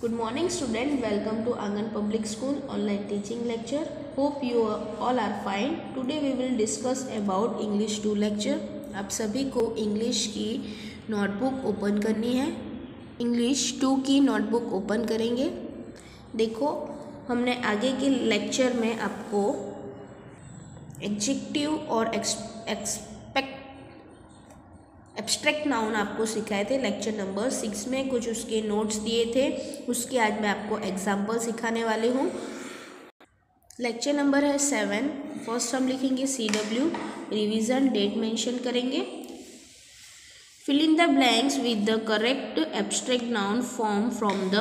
Good morning student, welcome to Angan Public School online teaching lecture. Hope you all are fine. Today we will discuss about English 2 lecture. आप सभी को English की notebook open करनी है. English 2 की notebook open करेंगे. देखो हमने आगे के लेक्चर में आपको एडजेक्टिव और एब्स्ट्रैक्ट नाउन आपको सिखाए थे. लेक्चर नंबर 6 में कुछ उसके नोट्स दिए थे, उसके आज मैं आपको एग्जाम्पल सिखाने वाली हूँ. लेक्चर नंबर है 7. फर्स्ट हम लिखेंगे CW, रिवीजन, डेट मेंशन करेंगे. Fill in the blanks with the correct abstract noun form from the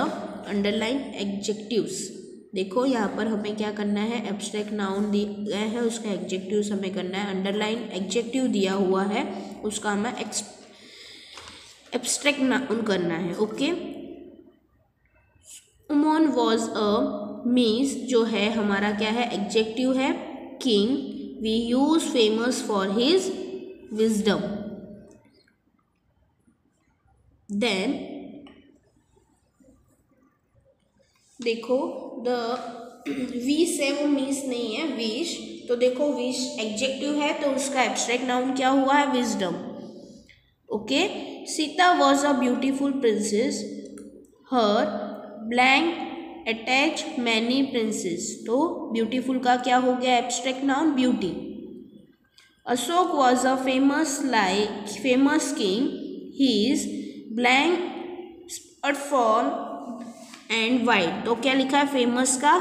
underline adjectives. देखो यहाँ पर हमें क्या करना है, एब्स्ट्रैक्ट नाउन दिया है, उसका एडजेक्टिव्स हमें करना है. अंडरलाइन एडजेक्टिव दिया हुआ है, उसका हमें एब्स्ट्रैक्ट नाउन करना है. ओके. उमन वॉज अ, मीन्स जो है हमारा क्या है, एडजेक्टिव है. King we use famous for his wisdom. Then देखो द वी से वो मीन्स नहीं है, विश. तो देखो विश एडजेक्टिव है तो उसका एब्स्ट्रैक्ट नाउन क्या हुआ है, wisdom. Okay. Sita was a beautiful princess, her blank attach many princess. तो ब्यूटीफुल का क्या हो गया, abstract noun, beauty. Ashok was a famous king, his blank spread far and wide. तो क्या लिखा है, फेमस का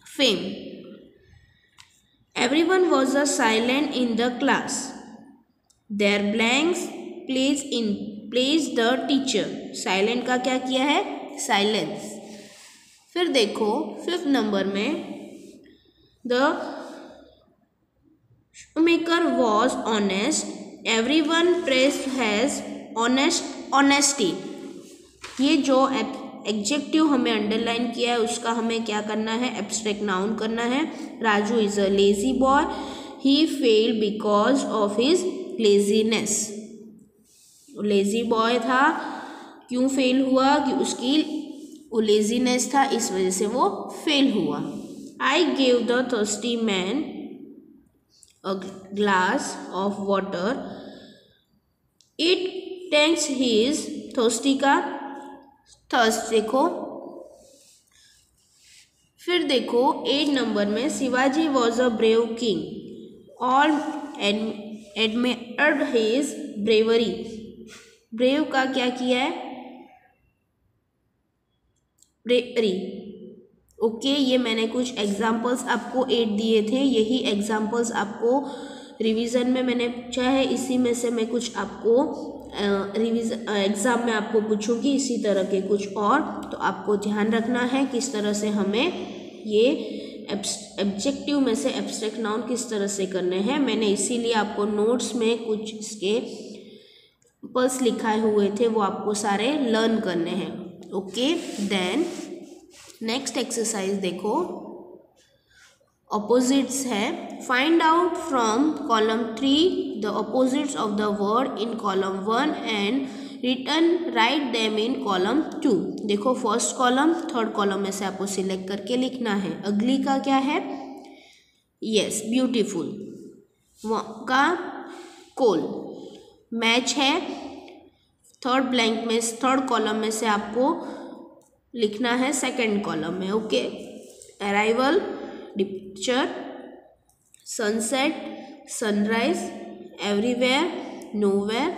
fame. Everyone was a silent in the class, their blanks please the teacher. Silent का क्या किया है, साइलेंस. फिर देखो 5th नंबर में the shoemaker was honest, everyone praised has honesty. ये जो एडजेक्टिव हमें अंडरलाइन किया है उसका हमें क्या करना है, एब्स्ट्रैक्ट नाउन करना है. Raju is a lazy boy, he failed because of his laziness. Lazy boy था, क्यों फेल हुआ, कि उसकी वो लेजीनेस था, इस वजह से वो फेल हुआ. I gave the thirsty man a glass of water, it tanks his thirsty का थर्स्ट. देखो फिर देखो 8 नंबर में Shivaji was a brave king, all admired his bravery. Brave का क्या किया है, ब्रेवरी. ओके. ये मैंने कुछ एग्जाम्पल्स आपको 8 दिए थे, यही एग्जाम्पल्स आपको रिवीजन में मैंने चाहे इसी में से मैं कुछ आपको रिवीजन एग्ज़ाम में आपको पूछूंगी इसी तरह के कुछ और. तो आपको ध्यान रखना है किस तरह से हमें ये एब्जेक्टिव में से एब्स्ट्रैक्ट नाउन किस तरह से करने हैं. मैंने इसीलिए आपको नोट्स में कुछ इसके पल्स लिखाए हुए थे, वो आपको सारे लर्न करने हैं. ओके. देन नेक्स्ट एक्सरसाइज देखो, ऑपोजिट्स है. Find out from column 3 the opposites of the word in column 1 and return write them in column 2. देखो फर्स्ट कॉलम, थर्ड कॉलम में से आपको सिलेक्ट करके लिखना है. अगली का क्या है, यस ब्यूटीफुल. का कोल. मैच है थर्ड कॉलम में से आपको लिखना है सेकंड कॉलम में. Okay. Arrival, departure, sunset, sunrise, everywhere, nowhere,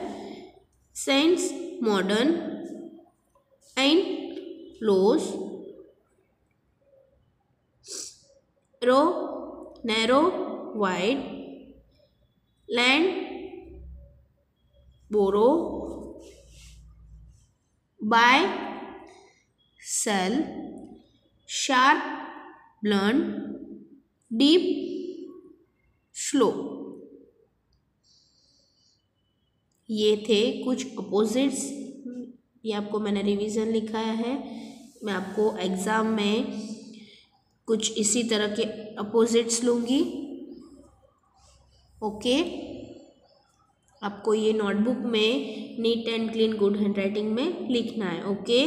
cents, modern, and close, row, narrow, wide, land, borrow, buy, sell, sharp, blunt, deep, slow. ये थे कुछ अपोजिट्स. ये आपको मैंने रिवीजन लिखाया है. मैं आपको एग्ज़ाम में कुछ इसी तरह के अपोजिट्स लूँगी. ओके. आपको ये नोटबुक में neat and clean good handwriting में लिखना है. ओके.